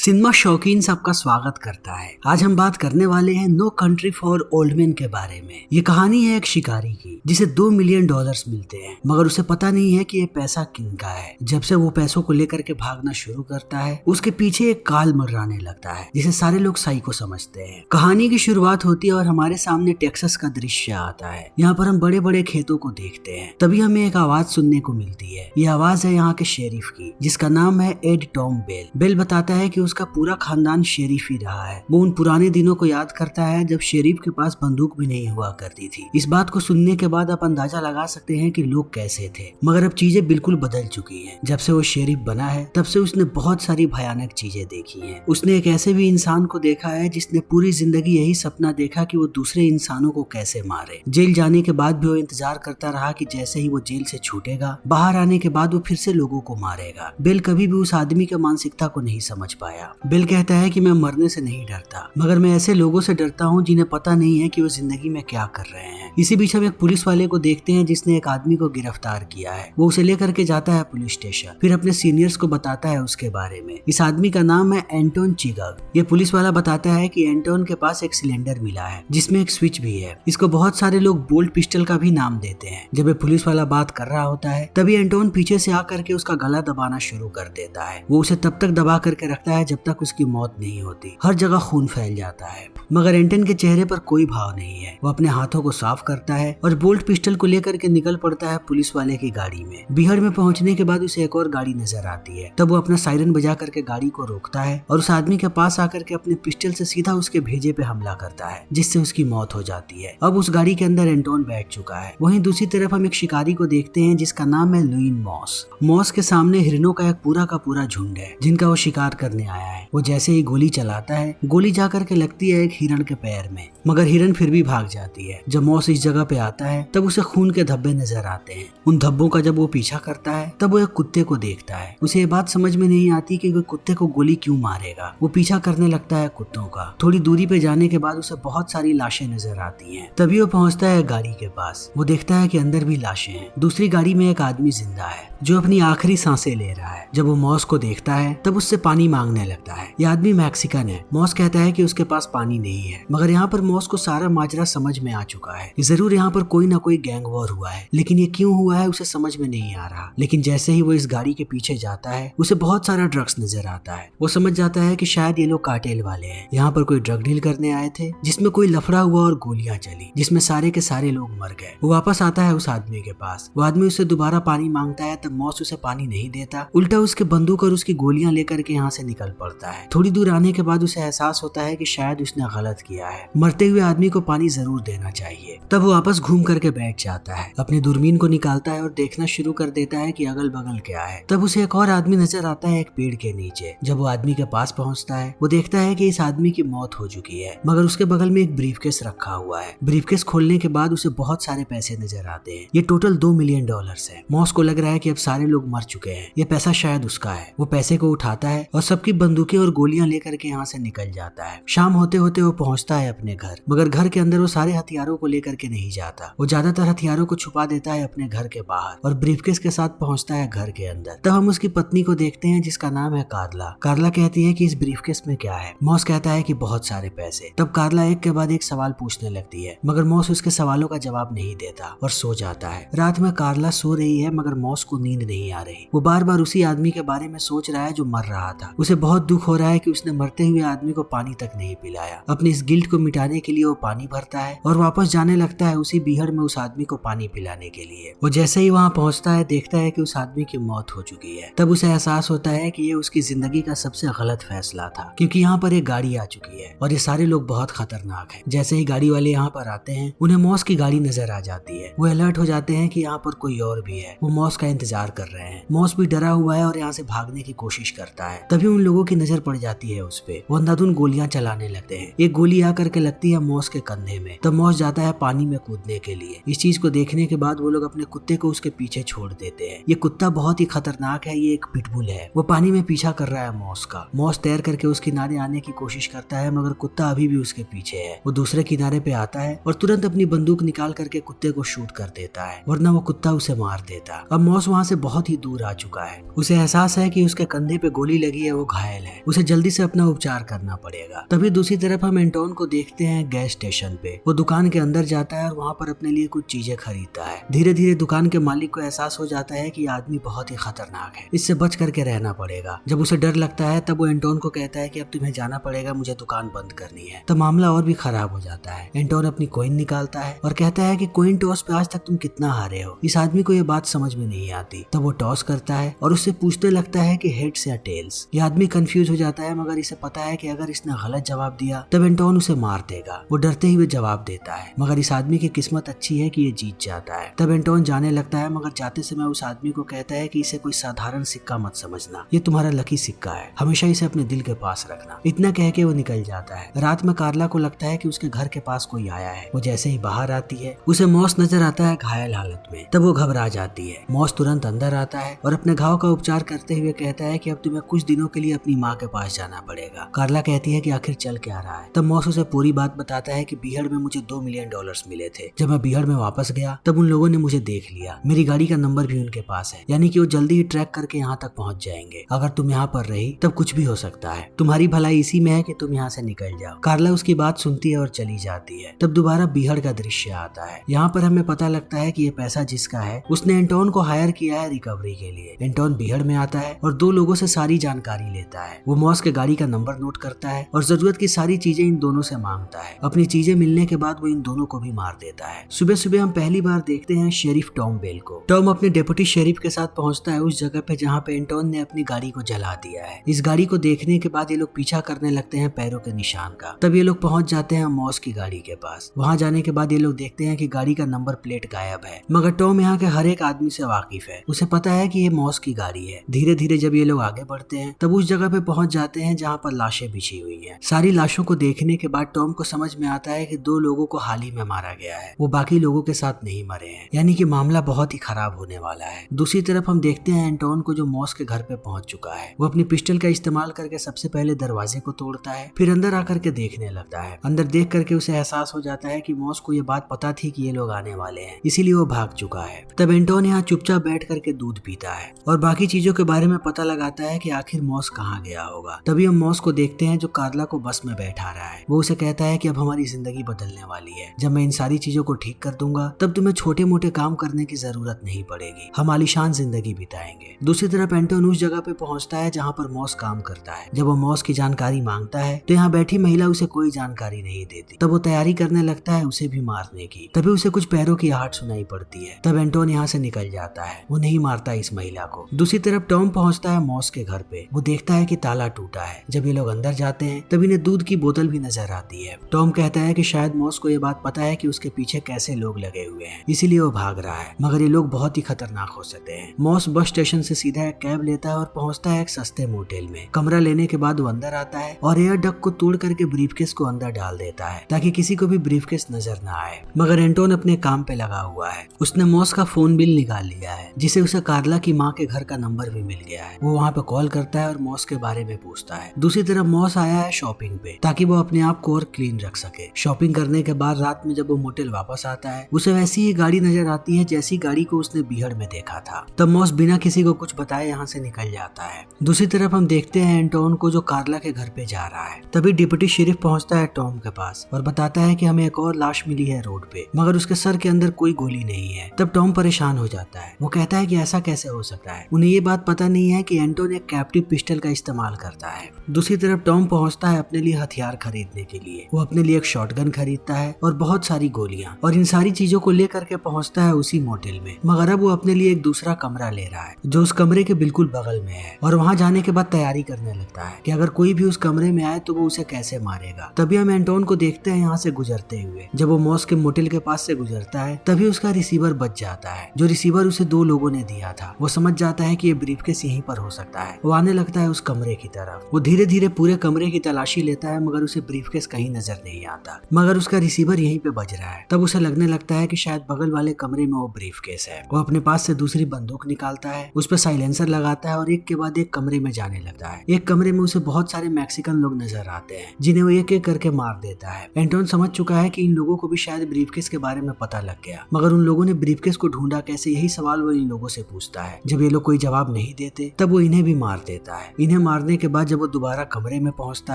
Cinema शौकीन सबका स्वागत करता है। आज हम बात करने वाले हैं No Country for Old Man के बारे में। ये कहानी है एक शिकारी की जिसे $2 मिलियन मिलते हैं, मगर उसे पता नहीं है कि ये पैसा किनका है। जब से वो पैसों को लेकर के भागना शुरू करता है, उसके पीछे एक काल मंडराने लगता है जिसे सारे लोग साइको समझते हैं। कहानी की शुरुआत होती है और हमारे सामने टेक्सास का दृश्य आता है। यहाँ पर हम बड़े बड़े खेतों को देखते हैं। तभी हमें एक आवाज सुनने को मिलती है। ये आवाज है यहाँ के शेरिफ की, जिसका नाम है एड टॉम बेल। बेल बताता है कि उसका पूरा खानदान शेरिफ ही रहा है। वो उन पुराने दिनों को याद करता है जब शेरिफ के पास बंदूक भी नहीं हुआ करती थी। इस बात को सुनने के बाद आप अंदाजा लगा सकते हैं कि लोग कैसे थे, मगर अब चीजें बिल्कुल बदल चुकी हैं। जब से वो शेरिफ बना है तब से उसने बहुत सारी भयानक चीजें देखी हैं। उसने एक ऐसे भी इंसान को देखा है जिसने पूरी जिंदगी यही सपना देखा कि वो दूसरे इंसानों को कैसे मारे। जेल जाने के बाद भी वो इंतजार करता रहा कि जैसे ही वो जेल से छूटेगा, बाहर आने के बाद वो फिर से लोगों को मारेगा। बेल कभी भी उस आदमी की मानसिकता को नहीं समझ पाया। बेल कहता है कि मैं मरने से नहीं डरता, मगर मैं ऐसे लोगों से डरता हूँ जिन्हें पता नहीं है कि वो जिंदगी में क्या कर रहे हैं। इसी बीच हम एक पुलिस वाले को देखते हैं जिसने एक आदमी को गिरफ्तार किया है। वो उसे लेकर के जाता है पुलिस स्टेशन, फिर अपने सीनियर्स को बताता है उसके बारे में। इस आदमी का नाम है एंटोन चिगग। ये पुलिस वाला बताता है कि एंटोन के पास एक सिलेंडर मिला है जिसमें एक स्विच भी है। इसको बहुत सारे लोग बोल्ट पिस्टल का भी नाम देते हैं। जब ये पुलिस वाला बात कर रहा होता है तभी एंटोन पीछे से आकर के उसका गला दबाना शुरू कर देता है। वो उसे तब तक दबा करके रखता है जब तक उसकी मौत नहीं होती। हर जगह खून फैल जाता है, मगर एंटन के चेहरे पर कोई भाव नहीं है। वो अपने हाथों को साफ करता है और बोल्ट पिस्टल को लेकर के निकल पड़ता है पुलिस वाले की गाड़ी में। बिहड़ में पहुंचने के बाद उसे एक और गाड़ी नजर आती है। तब वो अपना सायरन बजा करके गाड़ी को रोकता है और उस आदमी के पास आकर के अपने पिस्टल से सीधा उसके भेजे पे हमला करता है, जिससे उसकी मौत हो जाती है। अब उस गाड़ी के अंदर एंटोन बैठ चुका है। वहीं दूसरी तरफ हम एक शिकारी को देखते हैं जिसका नाम है लुइन मॉस। मॉस के सामने हिरणों का एक पूरा झुंड है जिनका वो शिकार करने आया है। वो जैसे ही गोली चलाता है, गोली जाकर के लगती है एक हिरण के पैर में, मगर हिरण फिर भी भाग जाती है। जब मॉस इस जगह पे आता है तब उसे खून के धब्बे नजर आते हैं। उन धब्बों का जब वो पीछा करता है तब वो एक कुत्ते को देखता है। उसे ये बात समझ में नहीं आती कि वो कुत्ते को गोली क्यों मारेगा। वो पीछा करने लगता है कुत्तों का। थोड़ी दूरी पे जाने के बाद उसे बहुत सारी लाशें नजर आती हैं। तभी वो पहुंचता है गाड़ी के पास। वो देखता है कि अंदर भी लाशें हैं। दूसरी गाड़ी में एक आदमी जिंदा है जो अपनी आखिरी सांसें ले रहा है। जब वो मॉस को देखता है तब उससे पानी मांगने लगता है। यह आदमी मैक्सिकन है। मॉस कहता है कि उसके पास पानी नहीं है, मगर यहाँ पर मॉस को सारा माजरा समझ में आ चुका है। जरूर यहाँ पर कोई ना कोई गैंग वॉर हुआ है, लेकिन ये क्यों हुआ है उसे समझ में नहीं आ रहा। लेकिन जैसे ही वो इस गाड़ी के पीछे जाता है उसे बहुत सारा ड्रग्स नजर आता है। वो समझ जाता है कि शायद ये लोग कार्टेल वाले हैं। यहाँ पर कोई ड्रग डील करने आए थे जिसमें कोई लफड़ा हुआ और गोलियां चली, जिसमें सारे के सारे लोग मर गए। वो वापस आता है उस आदमी के पास। वो आदमी उससे दोबारा पानी मांगता है, तब मॉस उसे पानी नहीं देता, उल्टा उसके बंदूक और उसकी गोलियां लेकर के यहाँ से निकल पड़ता है। थोड़ी दूर आने के बाद उसे एहसास होता है कि शायद उसने गलत किया है। मरते हुए आदमी को पानी जरूर देना चाहिए। तब वो वापस घूम करके बैठ जाता है, अपनी दूरबीन को निकालता है और देखना शुरू कर देता है कि अगल बगल क्या है। तब उसे एक और आदमी नजर आता है एक पेड़ के नीचे। जब वो आदमी के पास पहुंचता है वो देखता है कि इस आदमी की मौत हो चुकी है, मगर उसके बगल में एक ब्रीफकेस रखा हुआ है। ब्रीफकेस खोलने के बाद उसे बहुत सारे पैसे नजर आते हैं। ये टोटल $2 मिलियन है। मॉस को लग रहा है कि अब सारे लोग मर चुके हैं, ये पैसा शायद उसका है। वो पैसे को उठाता है और सबकी बंदूकें और गोलियां लेकर के यहाँ से निकल जाता है। शाम होते होते वो पहुंचता है अपने घर, मगर घर के अंदर वो सारे हथियारों को लेकर के नहीं जाता। वो ज्यादातर हथियारों को छुपा देता है अपने घर के बाहर और ब्रीफकेस के साथ पहुंचता है घर के अंदर। तब हम उसकी पत्नी को देखते हैं जिसका नाम है कार्ला। कार्ला कहती है कि इस ब्रीफकेस में क्या है। मॉस कहता है कि बहुत सारे पैसे। तब कार्ला एक के बाद एक सवाल पूछने लगती है, मगर मॉस उसके सवालों का जवाब नहीं देता और सो जाता है। रात में कार्ला सो रही है, मगर मॉस को नींद नहीं आ रही। वो बार बार उसी आदमी के बारे में सोच रहा है जो मर रहा था। उसे बहुत दुख हो रहा है कि उसने मरते हुए आदमी को पानी तक नहीं पिलाया। अपनी इस गिल्ट को मिटाने के लिए वो पानी भरता है और वापस जाने लगता है उसी बीहड़ में उस आदमी को पानी पिलाने के लिए। वो जैसे ही वहाँ पहुँचता है देखता है कि उस आदमी की मौत हो चुकी है। तब उसे एहसास होता है कि ये उसकी जिंदगी का सबसे गलत फैसला था, क्योंकि यहाँ पर एक गाड़ी आ चुकी है और ये सारे लोग बहुत खतरनाक हैं। जैसे ही गाड़ी वाले यहाँ पर आते हैं उन्हें मॉस की गाड़ी नजर आ जाती है। वो अलर्ट हो जाते हैं कि यहाँ पर कोई और भी है। वो मॉस का इंतजार कर रहे हैं। मॉस भी डरा हुआ है और यहाँ से भागने की कोशिश करता है। तभी उन लोगों की नजर पड़ जाती है उस पे। वो अंधाधुंध गोलियां चलाने लगते हैं। एक गोली आकर के लगती है मॉस के कंधे में। तब मॉस जाता है पानी में कूदने के लिए। इस चीज को देखने के बाद वो लोग अपने कुत्ते को उसके पीछे छोड़ देते हैं। ये कुत्ता बहुत ही खतरनाक है, ये एक पिटबुल है। वो पानी में पीछा कर रहा है मॉस का। मॉस तैर करके उस किनारे आने की कोशिश करता है, मगर कुत्ता अभी भी उसके पीछे है। वो दूसरे किनारे पे आता है और तुरंत अपनी बंदूक निकाल करके कुत्ते को शूट कर देता है, वरना वो कुत्ता उसे मार देता। अब मॉस वहाँ से बहुत ही दूर आ चुका है। उसे एहसास है कि उसके कंधे पे गोली लगी है, वो घायल घायल है, उसे जल्दी से अपना उपचार करना पड़ेगा। तभी दूसरी तरफ हम एंटोन को देखते हैं गैस स्टेशन पे। वो दुकान के अंदर जाता है और वहाँ पर अपने लिए कुछ चीजें खरीदता है। धीरे धीरे दुकान के मालिक को एहसास हो जाता है कि ये आदमी बहुत ही खतरनाक है, इससे बच करके रहना पड़ेगा। जब उसे डर लगता है तब वो एंटोन को कहता है कि अब तुम्हें जाना पड़ेगा, मुझे दुकान बंद करनी है। तो मामला और भी खराब हो जाता है। एंटोन अपनी कॉइन निकालता है और कहता है कि कॉइन टॉस पे आज तक तुम कितना हारे हो। इस आदमी को ये बात समझ में नहीं आती। तब वो टॉस करता है और उससे पूछने लगता है कि हेड्स या टेल्स। ये आदमी कंफ्यूज हो जाता है, मगर इसे पता है कि अगर इसने गलत जवाब दिया तब एंटोन उसे मार देगा। वो डरते हुए जवाब देता है, मगर इस आदमी की किस्मत अच्छी है कि ये जीत जाता है। तब एंटोन जाने लगता है, मगर जाते समय उस आदमी को कहता है कि इसे कोई साधारण सिक्का मत समझना, ये तुम्हारा लकी सिक्का है, हमेशा इसे अपने दिल के पास रखना। इतना कह के वो निकल जाता है। रात में कार्ला को लगता है कि उसके घर के पास कोई आया है। वो जैसे ही बाहर आती है उसे मॉस नजर आता है घायल हालत में। तब वो घबरा जाती है। मॉस तुरंत अंदर आता है और अपने घाव का उपचार करते हुए कहता है कि अब तुम्हें कुछ दिनों के लिए अपनी माँ के पास जाना पड़ेगा। कार्ला कहती है कि आखिर चल क्या रहा है। तब मॉस उसे पूरी बात बताता है कि बीहड़ में मुझे $2 मिलियन मिले थे। जब मैं बीहड़ में वापस गया तब उन लोगों ने मुझे देख लिया। मेरी गाड़ी का नंबर भी उनके पास है, यानी कि वो जल्दी ही ट्रैक करके यहाँ तक पहुँच जाएंगे। अगर तुम यहाँ पर रही तब कुछ भी हो सकता है। तुम्हारी भलाई इसी में है कि तुम यहाँ से निकल जाओ। कार्ला उसकी बात सुनती है और चली जाती है। तब दोबारा बीहड़ का दृश्य आता है। यहाँ पर हमें पता लगता है कि ये पैसा जिसका है उसने एंटोन को हायर किया है रिकवरी के लिए। एंटोन बीहड़ में आता है और 2 लोगों से सारी जानकारी लेता है। वो मॉस के गाड़ी का नंबर नोट करता है और जरूरत की सारी चीजें इन दोनों से मांगता है। अपनी चीजें मिलने के बाद वो इन दोनों को भी मार देता है। सुबह सुबह हम पहली बार देखते हैं शेरिफ टॉम बेल को। टॉम अपने डेप्यूटी शेरिफ के साथ पहुंचता है उस जगह पे जहाँ पे एंटोन ने अपनी गाड़ी को जला दिया है। इस गाड़ी को देखने के बाद ये लोग पीछा करने लगते हैं पैरों के निशान का। तब ये लोग पहुंच जाते हैं मॉस की गाड़ी के पास। वहां जाने के बाद ये लोग देखते हैं कि गाड़ी का नंबर प्लेट गायब है, मगर टॉम यहाँ के हर एक आदमी से वाकिफ है। उसे पता है कि ये मॉस की गाड़ी है। धीरे धीरे जब ये लोग आगे बढ़ते हैं तब उस जगह पे पहुंच जाते हैं जहाँ पर लाशें बिछी हुई हैं। सारी लाशों को देखने के बाद टॉम को समझ में आता है कि 2 लोगों को हाल ही में मारा गया है, वो बाकी लोगों के साथ नहीं मरे हैं, यानी कि मामला बहुत ही खराब होने वाला है। दूसरी तरफ हम देखते हैं एंटोन को जो मॉस के घर पे पहुंच चुका है। वो अपनी पिस्टल का इस्तेमाल करके सबसे पहले दरवाजे को तोड़ता है, फिर अंदर आकर के देखने लगता है। अंदर देख करके उसे एहसास हो जाता है कि मॉस को ये बात पता थी कि ये लोग आने वाले हैं, इसीलिए वो भाग चुका है। तब एंटोन यहाँ चुपचाप बैठ करके दूध पीता है और बाकी चीजों के बारे में पता लगाता है कि आखिर मॉस कहाँ गया होगा। तभी हम मॉस को देखते हैं जो कार्ला को बस में बैठा रहा है। वो उसे कहता है कि अब हमारी जिंदगी बदलने वाली है। जब मैं इन सारी चीजों को ठीक कर दूंगा तब तुम्हें छोटे मोटे काम करने की जरूरत नहीं पड़ेगी, हम आलीशान जिंदगी बिताएंगे। दूसरी तरफ एंटोन उस जगह पे पहुंचता है जहाँ पर मॉस काम करता है। जब वो मॉस की जानकारी मांगता है तो यहाँ बैठी महिला उसे कोई जानकारी नहीं देती। तब वो तैयारी करने लगता है उसे भी मारने की। तभी उसे कुछ पैरों की आहट सुनाई पड़ती है। तब एंटोन यहाँ से निकल जाता है। वो नहीं मारता इस महिला को। दूसरी तरफ टॉम पहुंचता है मॉस के घर पे। वो देखता है कि ताला टूटा है। जब ये लोग अंदर जाते हैं तब इन्हें दूध की बोतल भी नजर आती है। टॉम कहता है कि शायद मॉस को ये बात पता है कि उसके पीछे कैसे लोग लगे हुए हैं, इसीलिए वो भाग रहा है, मगर ये लोग बहुत ही खतरनाक हो सकते हैं। मॉस बस स्टेशन से सीधा एक कैब लेता है और पहुंचता है एक सस्ते मोटेल में। कमरा लेने के बाद वो अंदर आता है और एयर डक को तोड़ करके ब्रीफकेस को अंदर डाल देता है ताकि किसी को भी ब्रीफकेस नजर न आए। मगर एंटोन अपने काम पे लगा हुआ है। उसने मॉस का फोन बिल निकाल लिया है, जिसे उसे कार्ला की माँ के घर का नंबर भी मिल गया है। वो वहाँ पे कॉल करता है और मॉस के बारे में पूछता है। दूसरी तरफ मॉस आया है शॉपिंग पे ताकि वो अपने आप को और क्लीन रख सके। शॉपिंग करने के बाद रात में जब वो मोटेल वापस आता है उसे वैसी ही गाड़ी नजर आती है जैसी गाड़ी को उसने बीहड़ में देखा था। तब मॉस बिना किसी को कुछ बताए यहाँ से निकल जाता है। दूसरी तरफ हम देखते हैं एंटोन को जो कार्ला के घर पे जा रहा है। तभी डिप्टी शेरिफ पहुंचता है टॉम के पास और बताता है कि हमें एक और लाश मिली है रोड पे, मगर उसके सर के अंदर कोई गोली नहीं है। तब टॉम परेशान हो जाता है। वो कहता है कि ऐसा कैसे हो सकता है। उन्हें ये बात पता नहीं है कि एंटोन एक कैप्टिव पिस्टल का इस्तेमाल करता है। दूसरी तरफ टॉम पहुंचता है अपने लिए हथियार खरीदने के लिए। वो अपने लिए एक शॉटगन खरीदता है और बहुत सारी गोलियां, और इन सारी चीजों को लेकर के पहुंचता है उसी मोटेल में। मगर अब वो अपने लिए एक दूसरा कमरा ले रहा है जो उस कमरे के बिल्कुल बगल में है, और वहां जाने के बाद तैयारी करने लगता है कि अगर कोई भी उस कमरे में आए तो वो उसे कैसे मारेगा। तभी हम एंटोन को देखते हैं यहाँ से गुजरते हुए। जब वो मॉस के मोटेल के पास से गुजरता है तभी उसका रिसीवर बच जाता है, जो रिसीवर उसे 2 लोगों ने दिया था। वो समझ जाता है कि ये ब्रीफकेस यहीं पर हो सकता है। वो आने लगता है उस कमरे की तरफ। वो धीरे धीरे पूरे कमरे की तलाशी लेता है, मगर उसे ब्रीफकेस कहीं नजर नहीं आता, मगर उसका रिसीवर यहीं पे बज रहा है। तब उसे लगने लगता है कि शायद बगल वाले कमरे में वो ब्रीफकेस है। वो अपने पास से दूसरी बंदूक निकालता है, उस पर साइलेंसर लगाता है और एक के बाद एक कमरे में जाने लगता है। एक कमरे में उसे बहुत सारे मैक्सिकन लोग नजर आते हैं जिन्हें वो एक एक करके मार देता है। एंटोन समझ चुका है कि इन लोगों को भी शायद ब्रीफकेस के बारे में पता लग गया, मगर उन लोगों ने ब्रीफकेस को ढूंढा कैसे, यही सवाल वो इन लोगों से पूछता है। जब ये लोग कोई जवाब नहीं देते तब वो इन्हें भी मार देता है। इन्हें इन्हें मारने के बाद जब वो दोबारा कमरे में पहुंचता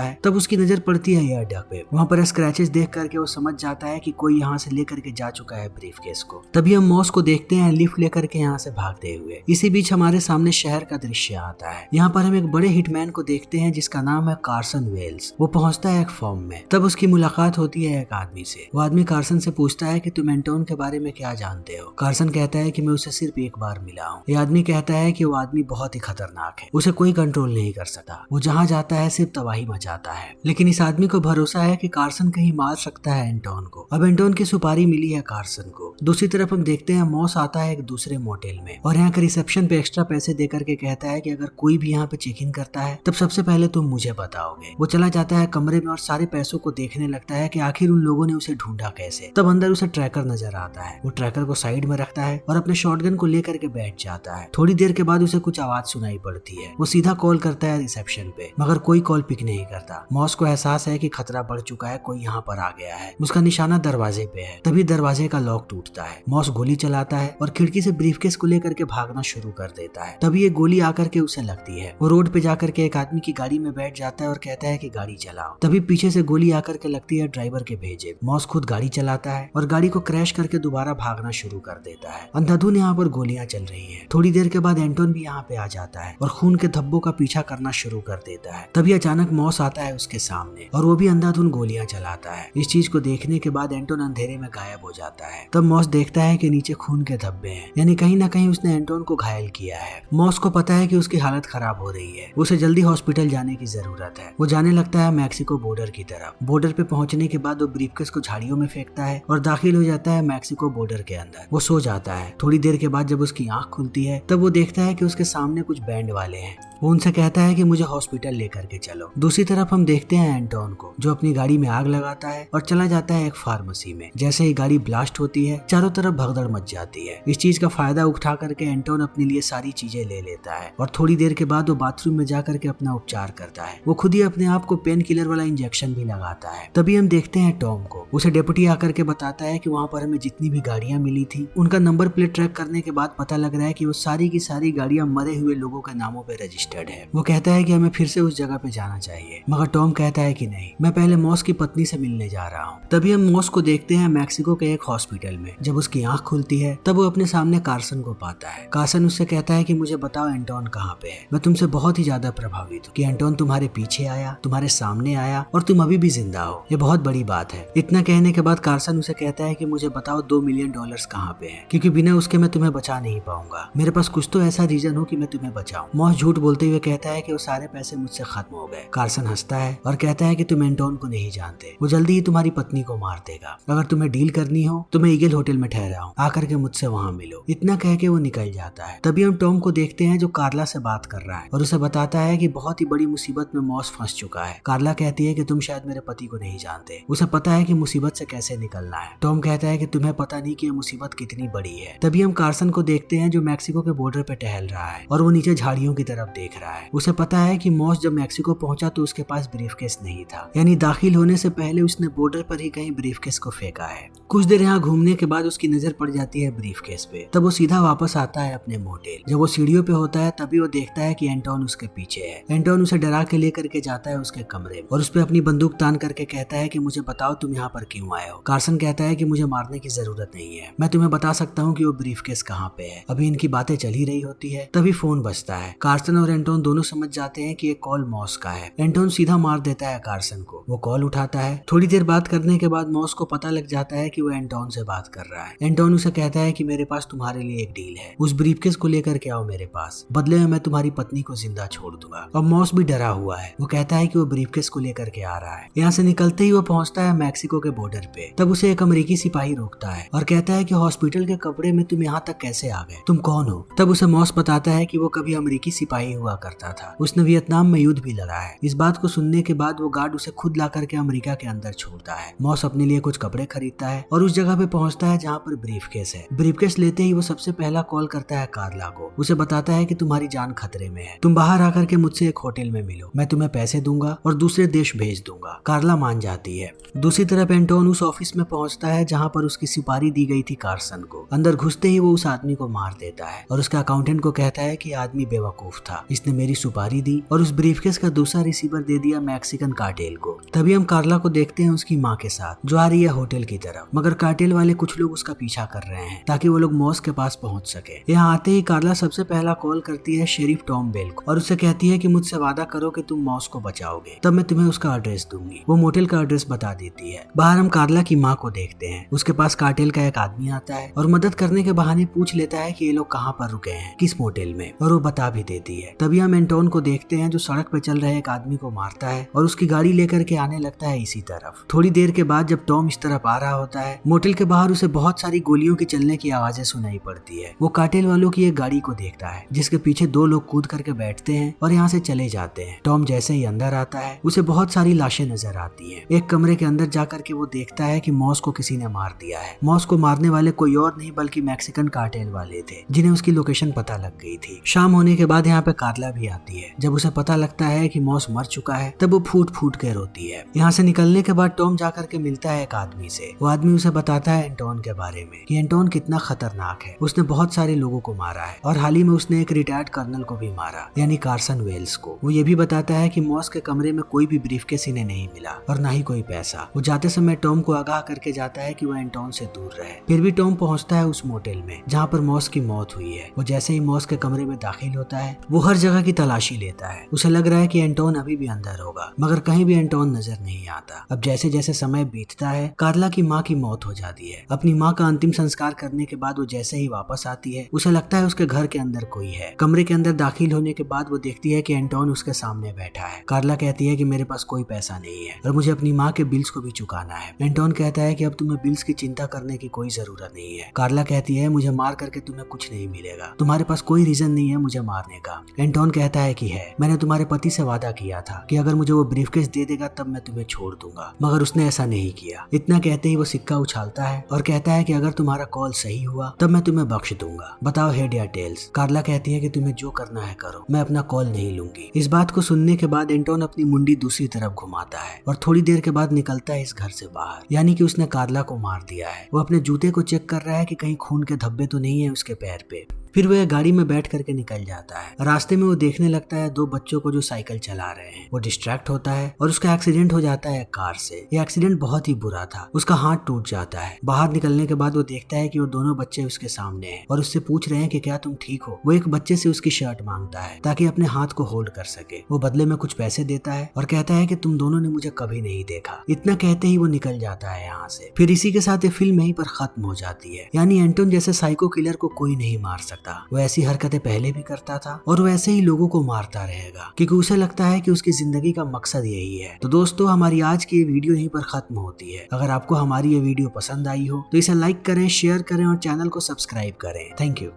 है तब उसकी नजर पड़ती है एयर डक पे। वहाँ पर स्क्रैचेस देख करके वो समझ जाता है कि कोई यहाँ से लेकर के जा चुका है ब्रीफकेस को। तभी हम मॉस को देखते हैं लिफ्ट लेकर के यहाँ से भागते हुए। इसी बीच हमारे सामने शहर का दृश्य आता है। यहाँ पर हम एक बड़े हिटमैन को देखते हैं जिसका नाम है कार्सन वेल्स। वो पहुंचता है एक फॉर्म में। तब उसकी मुलाकात होती है एक आदमी से। वो आदमी कार्सन से पूछता है कि तुम एंटोन के बारे में क्या जानते हो। कार्सन कहता है कि मैं उसे सिर्फ एक बार मिला हूँ। ये आदमी कहता है कि वो आदमी बहुत ही खतरनाक है, उसे कोई कंट्रोल नहीं कर सकता, वो जहाँ जाता है सिर्फ तबाही मचाता है। लेकिन इस आदमी को भरोसा है कि कार्सन कहीं मार सकता है एंटोन को। अब एंटोन की सुपारी मिली है कार्सन को। दूसरी तरफ हम देखते हैं मॉस आता है एक दूसरे मोटेल में और यहाँ के रिसेप्शन पे एक्स्ट्रा पैसे दे करके कहता है कि अगर कोई भी यहाँ पे चेक इन करता है तब सबसे पहले तुम मुझे बताओगे। वो चला जाता है कमरे में और सारे पैसों को देखने लगता है कि आखिर उन लोगों ने उसे ढूंढा कैसे। तब अंदर उसे ट्रैकर नजर आता है। वो ट्रैकर को साइड में रखता है और अपने शॉटगन को लेकर के बैठ जाता है। थोड़ी देर के बाद उसे कुछ आवाज सुनाई पड़ती है। वो सीधा कॉल करता है रिसेप्शन पे, मगर कोई कॉल पिक नहीं करता। मॉस को एहसास है कि खतरा बढ़ चुका है, कोई यहाँ पर आ गया है। उसका निशाना दरवाजे पे है। तभी दरवाजे का लॉक टूटता है। मॉस गोली चलाता है और खिड़की से ब्रीफकेस को लेकर के भागना शुरू कर देता है। तभी एक गोली आकर के उसे लगती है। वो रोड पे जाकर के एक आदमी की गाड़ी में बैठ जाता है और कहता है कि गाड़ी चलाओ। तभी पीछे से गोली आकर के लगती है ड्राइवर के भेजे। मॉस खुद गाड़ी चलाता है और गाड़ी को क्रैश करके दोबारा भागना शुरू कर देता है। अंधाधुन यहाँ पर गोलियां चल रही है। थोड़ी देर के बाद एंटोन भी यहाँ पे आ जाता है और खून के धब्बों का पीछा करना शुरू कर देता है। तभी अचानक मॉस आता है उसके सामने और वो भी अंधाधुन गोलियां चलाता है। इस चीज को देखने के बाद एंटोन अंधेरे में गायब हो जाता है। तब मॉस देखता है कि नीचे खून के धब्बे हैं, यानी कहीं ना कहीं उसने एंटोन को घायल किया है। मॉस को पता है कि उसकी हालत खराब हो रही है, उसे जल्दी हॉस्पिटल जाने की जरूरत है। वो जाने लगता है मैक्सिको बॉर्डर की तरफ। बॉर्डर पे पहुंचने के बाद वो ब्रीफकेस को झाड़ियों में फेंकता है और दाखिल हो जाता है मैक्सिको बॉर्डर के अंदर। वो सो जाता है। थोड़ी देर के बाद जब उसकी आंख खुलती है तब वो देखता है कि उसके सामने कुछ बैंड वाले हैं। वो उनसे कहता है कि मुझे हॉस्पिटल लेकर के चलो। दूसरी तरफ हम देखते हैं एंटोन को जो अपनी गाड़ी में आग लगाता है और चला जाता है एक फार्मेसी में। जैसे ही गाड़ी ब्लास्ट होती है चारों तरफ भगदड़ मच जाती है। इस चीज का फायदा उठा करके एंटोन अपने लिए सारी चीजें ले लेता है और थोड़ी देर के बाद वो बाथरूम में जा करके अपना उपचार करता है। वो खुद ही अपने आप को पेन किलर वाला इंजेक्शन भी लगाता है। तभी हम देखते हैं टॉम को। उसे डेप्यूटी आकर के बताता है कि वहाँ पर हमें जितनी भी गाड़ियां मिली थी उनका नंबर प्लेट ट्रैक करने के बाद पता लग रहा है कि वो सारी की सारी गाड़ियां मरे हुए लोगों के नामों पे रजिस्टर्ड है। वो कहता है कि हमें फिर से उस जगह पे जाना चाहिए, मगर टॉम कहता है कि नहीं, मैं पहले मॉस की पत्नी से मिलने जा रहा हूँ। तभी हम मॉस को देखते हैं मैक्सिको के एक हॉस्पिटल में। जब उसकी आंख खुलती है तब वो अपने सामने कार्सन को पाता है। कार्सन उससे कहता है कि मुझे बताओ एंटोन कहाँ पे है। मैं तुमसे बहुत ही ज्यादा प्रभावित हूँ कि एंटोन तुम्हारे पीछे आया, तुम्हारे सामने आया और तुम अभी भी जिंदा हो। ये बहुत बड़ी बात है। इतना कहने के बाद कार्सन उसे कहता है कि मुझे बताओ $2 मिलियन कहाँ पे है, क्योंकि बिना उसके मैं तुम्हें बचा नहीं पाऊंगा। मेरे पास कुछ तो ऐसा रीजन हो कि मैं तुम्हें बचाऊं। मॉस झूठ बोलते हुए कहता है कि वो सारे पैसे मुझसे खत्म हो गए। कार्सन हंसता है और कहता है कि तुम एंटोन को नहीं जानते, वो जल्दी ही तुम्हारी पत्नी को मार देगा। अगर तुम्हें डील करनी हो तो मैं ईगल होटल में ठहरा हूँ, आकर के मुझसे वहाँ मिलो। इतना कह के वो निकल जाता है। तभी हम टॉम को देखते हैं जो कार्ला से बात कर रहा है और उसे बताता है कि बहुत ही बड़ी मुसीबत में मॉस फंस चुका है। कार्ला कहती है कि तुम शायद मेरे पति को नहीं जानते, उसे पता है कि मुसीबत से कैसे निकलना है। टॉम कहता है कि तुम्हें पता नहीं कि ये मुसीबत कितनी बड़ी है। तभी हम कार्सन को देखते हैं जो मैक्सिको के बॉर्डर पे टहल रहा है और वो नीचे झाड़ियों की तरफ देख रहा है। उसे पता है कि मॉस जब मैक्सिको पहुंचा तो उसके पास ब्रीफकेस नहीं था, यानी दाखिल होने से पहले उसने बॉर्डर पर ही कहीं ब्रीफकेस को फेंका है। कुछ देर यहाँ घूमने के बाद उसकी नजर पड़ जाती है ब्रीफकेस पे। तब वो सीधा वापस आता है अपने मोटेल। जब वो सीढ़ियों पे होता है तभी वो देखता है कि एंटोन उसके पीछे है। एंटोन उसे डरा के लेकर के जाता है उसके कमरे में और उस पे अपनी बंदूक तान करके कहता है कि मुझे बताओ तुम यहाँ पर क्यों आए हो। कार्सन कहता है कि मुझे मारने की जरूरत नहीं है, मैं तुम्हें बता सकता हूँ कि वो ब्रीफकेस कहाँ पे है। अभी इनकी बातें चल ही रही होती है तभी फोन बजता है। कार्सन और एंटोन दोनों समझ जाते हैं कि ये कॉल मॉस का है। एंटोन सीधा मार देता है कार्सन को। वो कॉल उठाता है। थोड़ी देर बात करने के बाद मॉस को पता लग जाता है कि वो एंटोन से बात कर रहा है। एंटोन उसे कहता है कि मेरे पास तुम्हारे लिए एक डील है, उस ब्रीफकेस को लेकर के आओ मेरे पास, बदले में मैं तुम्हारी पत्नी को जिंदा छोड़ दूंगा। और मॉस भी डरा हुआ है। वो कहता है कि वो ब्रीफकेस को लेकर के आ रहा है। यहाँ से निकलते ही वो पहुंचता है मैक्सिको के बॉर्डर पे। तब उसे एक अमेरिकी सिपाही रोकता है और कहता है कि हॉस्पिटल के कपड़े में तुम यहाँ तक कैसे आ गए, तुम कौन हो। तब उसे मॉस बताता है कि वो कभी अमेरिकी सिपाही हुआ करता था, उसने वियतनाम में युद्ध भी लड़ा है। इस बात को सुनने के बाद वो गार्ड उसे खुद ला करके अमेरिका के अंदर छोड़ता है। मॉस अपने लिए कुछ कपड़े खरीदता है और उस जगह पे पहुंचता है जहाँ पर ब्रीफकेस है। ब्रीफकेस लेते ही वो सबसे पहला कॉल करता है कार्ला को। उसे बताता है कि तुम्हारी जान खतरे में है, तुम बाहर आकर के मुझसे एक होटल में मिलो, मैं तुम्हें पैसे दूंगा और दूसरे देश भेज दूंगा। कार्ला मान जाती है। दूसरी तरफ एंटोन उस ऑफिस में पहुंचता है जहाँ पर उसकी सुपारी दी गई थी कार्सन को। अंदर घुसते ही वो उस आदमी को मार देता है और उसके अकाउंटेंट को कहता है कि आदमी बेवकूफ था, इसने मेरी सुपारी दी और उस ब्रीफकेस का दूसरा रिसीवर दे दिया मैक्सिकन कार्टेल को। तभी हम कार्ला को देखते हैं उसकी माँ के साथ, जो आ रही है होटल की तरफ, मगर कार्टेल वाले कुछ लोग उसका पीछा कर रहे हैं ताकि वो लोग मॉस के पास पहुंच सके। यहाँ आते ही कार्ला सबसे पहला कॉल करती है शेरिफ टॉम बेल को और उससे कहती है कि मुझसे वादा करो कि तुम मॉस को बचाओगे, तब मैं तुम्हें उसका एड्रेस दूंगी। वो मोटेल का एड्रेस बता देती है। बाहर हम कार्ला की माँ को देखते हैं। उसके पास कार्टेल का एक आदमी आता है और मदद करने के बहाने पूछ लेता है कि ये लोग कहाँ पर रुके हैं, किस मोटेल में, और वो बता भी देती है। तभी हम एंटोन को देखते हैं जो सड़क पे चल रहे एक आदमी को मारता है और उसकी गाड़ी लेकर के आने लगता है इसी तरफ। थोड़ी देर के बाद जब टॉम इस तरफ आ रहा होता है, मोटेल के बाहर उसे बहुत सारी गोलियों की चलने की आवाजें सुनाई पड़ती है। वो कार्टेल वालों की एक गाड़ी को देखता है जिसके पीछे दो लोग कूद करके बैठते हैं और यहाँ से चले जाते हैं। टॉम जैसे ही अंदर आता है उसे बहुत सारी लाशें नजर आती हैं। एक कमरे के अंदर जाकर के वो देखता है कि मॉस को किसी ने मार दिया है। मॉस को मारने वाले कोई और नहीं बल्कि मैक्सिकन कार्टेल वाले थे जिन्हें उसकी लोकेशन पता लग गई थी। शाम होने के बाद यहाँ पे कार्ला भी आती है। जब उसे पता लगता है कि मॉस मर चुका है तब वो फूट फूट के रोती है। यहाँ से निकलने के बाद टॉम जाकर के मिलता है एक आदमी से। वो आदमी उसे बताता है एंटोन के बारे में कि एंटोन कितना खतरनाक है, उसने बहुत सारे लोगों को मारा है और हाल ही में उसने एक रिटायर्ड कर्नल को भी मारा, यानी कार्सन वेल्स को। वो ये भी बताता है कि मॉस के कमरे में कोई भी ब्रीफकेस इन्हें नहीं मिला और ना ही कोई पैसा। वो जाते समय टॉम को आगाह करके जाता है कि वो एंटोन से दूर रहे। फिर भी टॉम पहुंचता है उस मोटेल में जहाँ पर मॉस की मौत हुई है। वो जैसे ही मॉस के कमरे में दाखिल होता है वो हर जगह की तलाशी लेता है। उसे लग रहा है कि एंटोन अभी भी अंदर होगा, मगर कहीं भी एंटोन नजर नहीं आता। अब जैसे जैसे समय बीतता है कार्ला की माँ की मौत हो जाती है। अपनी माँ का अंतिम संस्कार करने के बाद वो जैसे ही वापस आती है उसे लगता है उसके घर के अंदर कोई है। कमरे के अंदर दाखिल होने के बाद वो देखती है कि एंटोन उसके सामने बैठा है। कार्ला कहती है कि मेरे पास कोई पैसा नहीं है और मुझे अपनी माँ के बिल्स को भी चुकाना है। एंटोन कहता है कि अब तुम्हें बिल्स की चिंता करने की कोई जरूरत नहीं है। कार्ला कहती है मुझे मार करके तुम्हें कुछ नहीं मिलेगा, तुम्हारे पास कोई रीजन नहीं है मुझे मारने का। एंटोन कहता है कि है, मैंने तुम्हारे पति से वादा किया था कि अगर मुझे वो ब्रीफकेस दे देगा तब मैं तुम्हें छोड़ दूंगा, मगर उसने ऐसा नहीं किया। इतना कहते ही वो सिक्का उछालता है और कहता है कि अगर तुम्हारा कॉल सही हुआ तब मैं तुम्हें बख्श दूंगा, बताओ हेड या टेल्स। कार्ला कहती है कि तुम्हें जो करना है करो, मैं अपना कॉल नहीं लूंगी। इस बात को सुनने के बाद एंटोन अपनी मुंडी दूसरी तरफ घुमाता है और थोड़ी देर के बाद निकलता है इस घर से बाहर, यानी कि उसने कार्ला को मार दिया है। वो अपने जूते को चेक कर रहा है कि कहीं खून के धब्बे तो नहीं है उसके पैर पे। फिर वह गाड़ी में बैठ करके निकल जाता है। रास्ते में वो देखने लगता है दो बच्चों को जो साइकिल चला रहे हैं। वो डिस्ट्रैक्ट होता है और उसका एक्सीडेंट हो जाता है कार से। ये एक्सीडेंट बहुत ही बुरा था, उसका हाथ टूट जाता है। बाहर निकलने के बाद वो देखता है कि वो दोनों बच्चे उसके सामने हैं और उससे पूछ रहे हैं कि क्या तुम ठीक हो। वो एक बच्चे से उसकी शर्ट मांगता है ताकि अपने हाथ को होल्ड कर सके। वो बदले में कुछ पैसे देता है और कहता है कि तुम दोनों ने मुझे कभी नहीं देखा। इतना कहते ही वो निकल जाता है यहाँ से। फिर इसी के साथ ये फिल्म यहीं पर खत्म हो जाती है। यानी एंटोन जैसे साइको किलर को कोई नहीं मार सकता। वो ऐसी हरकतें पहले भी करता था और वैसे ही लोगों को मारता रहेगा क्योंकि उसे लगता है कि उसकी जिंदगी का मकसद यही है। तो दोस्तों हमारी आज की ये वीडियो यहीं पर खत्म होती है। अगर आपको हमारी ये वीडियो पसंद आई हो तो इसे लाइक करें, शेयर करें और चैनल को सब्सक्राइब करें। Thank you.